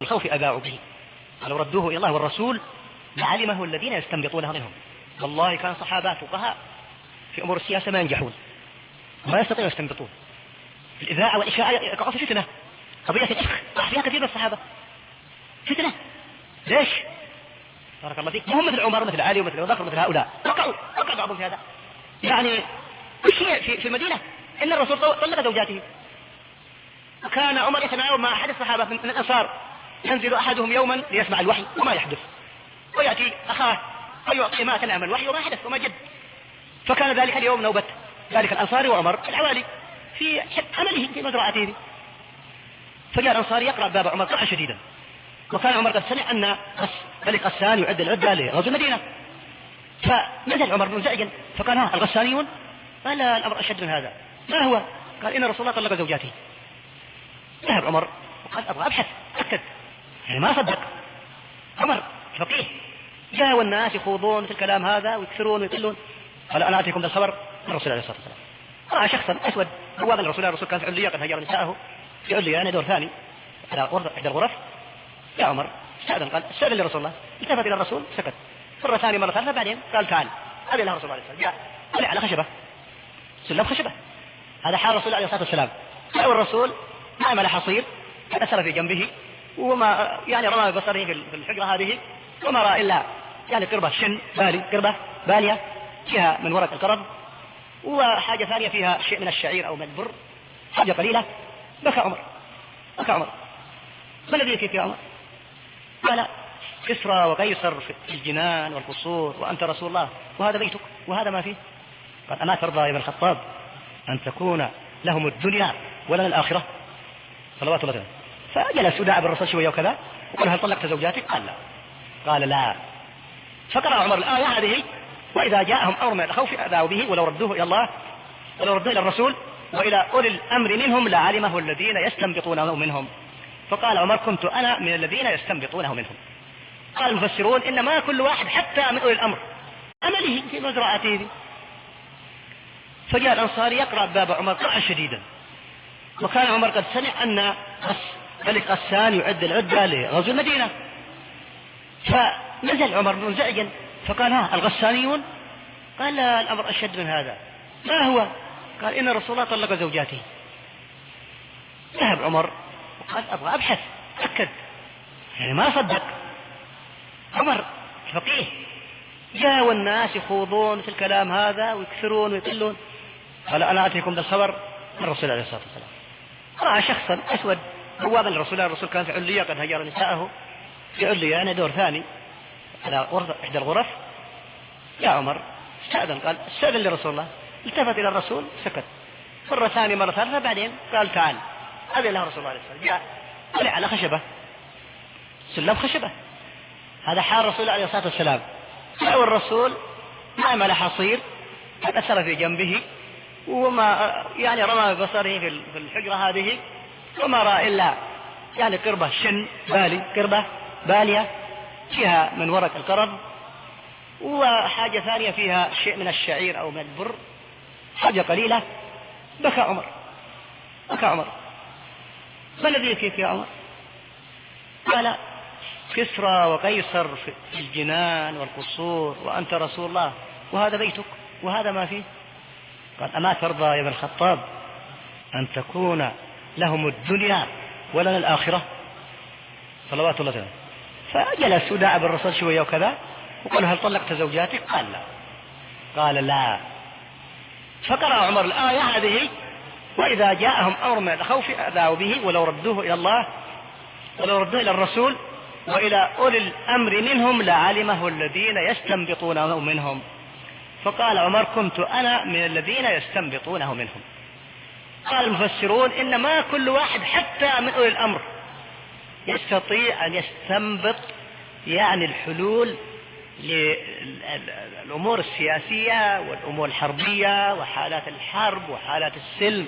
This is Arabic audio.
الخوف أذاعوا به، لو ردوه إلى الله والرسول لعلمه الذين يستنبطونه منهم. والله كان صحابات فقهاء في أمور السياسة ما ينجحون، ما يستطيعون يستنبطون. الإذاعة والإشاعة يقعوا في فتنة. قضية الإفك وقع فيها كثير من الصحابة فتنة. ليش؟ بارك الله فيك. مهم مثل عمر مثل علي ومثل أبو بكر مثل هؤلاء وقعوا بعضهم في هذا. يعني كل شيء في المدينة إن الرسول طلق زوجاته، وكان عمر يتناوب مع أحد الصحابة من الأنصار، ينزل أحدهم يوما ليسمع الوحي وما يحدث، ويأتي أخاه ويعطي ما تنام الوحي وما حدث وما جد. فكان ذلك اليوم نوبة ذلك الأنصاري وعمر العوالي في عمله في مزرعته. فجاء الأنصاري يقرأ باب عمر قرعا شديدا، وكان عمر قد سمع أن ملك غسان يعد العدة لغزو المدينة. فنزل عمر منزعجا فقال: ها الغسانيون؟ قال: لا، الأمر أشد من هذا. ما هو؟ قال: إن رسول الله طلق زوجاته. ذهب عمر وقال: أبغى أبحث أكد، يعني ما صدق. عمر فقيه، جاء والناس يخوضون في الكلام هذا ويكثرون ويقلون. قال: أنا أعطيكم بالخبر من الرسول عليه الصلاة والسلام. رأى شخصا أسود بوابا الرسول كان في علية قد هجر نساءه في علية، يعني دور ثاني على إحدى الغرف. يا عمر استأذن، قال: استأذن لرسول الله. التفت إلى الرسول سكت، مرة ثانية مرة ثالثة، بعدين قال: تعال. أبي الله رسول الله عليه الصلاة والسلام. جاء طلع على خشبة، سلم خشبة. هذا حال الرسول عليه الصلاة والسلام. جاء الرسول نام على حصير أثر في جنبه، وما يعني رمى بصره في الحجرة هذه، وما رأى إلا يعني قربة شن قربة بالية فيها من ورق القرب، وحاجة ثانية فيها شيء من الشعير أو من البر، حاجة قليلة. بكى عمر. ما الذي يبكيك يا عمر؟ قال: كسرى وقيصر في الجنان والقصور وأنت رسول الله، وهذا بيتك وهذا ما فيه. قال: أما ترضى يا ابن الخطاب أن تكون لهم الدنيا ولنا الآخرة؟ صلوات الله. فجلس وداع بالرسول شوية وكذا، وقال: هل طلقت زوجاتك؟ قال: لا. قال: لا. فقرأ عمر الآية هذه: وإذا جاءهم أمر من الخوف أذاعوا به ولو ردوه إلى الله ولو ردوه إلى الرسول وإلى أولي الأمر منهم لعلمه الذين يستنبطونه منهم. فقال عمر: كنت أنا من الذين يستنبطونه منهم. قال المفسرون: إنما كل واحد حتى من أولي الأمر عمله في مزرعته. فجاء الأنصاري يقرأ باب عمر قرعا شديدا، وكان عمر قد سمع أن ملك غسان يعد العدة لغزو المدينة. فنزل عمر منزعجا فقال: ها الغسانيون؟ قال: لا، الأمر أشد من هذا. ما هو؟ قال: إن رسول الله طلق زوجاته. ذهب عمر وقال: أبغى أبحث أكد، يعني ما صدق. عمر فقيه، جاء والناس يخوضون في الكلام هذا ويكثرون ويقلون. قال: أنا أعطيكم بالخبر من الرسول عليه الصلاة والسلام. رأى شخصا أسود بوابا الرسول كان في علية قد هجر نساءه في علية، يعني دور ثاني على إحدى الغرف. يا عمر استأذن، قال: استأذن لرسول الله. التفت إلى الرسول سكت، مرة ثانية مرة ثالثة، بعدين قال: تعال. أبي الله رسول الله عليه الصلاة والسلام. جاء طلع على خشبة، سلم خشبة. هذا حال الرسول عليه الصلاة والسلام. جاء الرسول نام على حصير أثر في جنبه، وما يعني رمى بصره في الحجرة هذه، وما رأى إلا يعني قربة شن قربة بالية فيها من ورق القرب، وحاجة ثانية فيها شيء من الشعير أو من البر، حاجة قليلة. بكى عمر. ما الذي يبكيك يا عمر؟ قال: كسرى وقيصر في الجنان والقصور وأنت رسول الله، وهذا بيتك وهذا ما فيه. قال: أما ترضى يا ابن الخطاب أن تكون لهم الدنيا ولنا الآخرة؟ صلوات الله عليه. فجلس وداع بالرسول شوية وكذا، وقال: هل طلقت زوجاتك؟ قال: لا. قال: لا. فقرأ عمر الآية هذه: وإذا جاءهم أمر من الخوف أذاعوا به ولو ردوه إلى الله ولو ردوه إلى الرسول وإلى أولي الأمر منهم لعلمه الذين يستنبطونه منهم. فقال عمر: كنت أنا من الذين يستنبطونه منهم. قال المفسرون: إنما كل واحد حتى من أولي الأمر يستطيع أن يستنبط يعني الحلول للأمور السياسية والأمور الحربية وحالات الحرب وحالات السلم.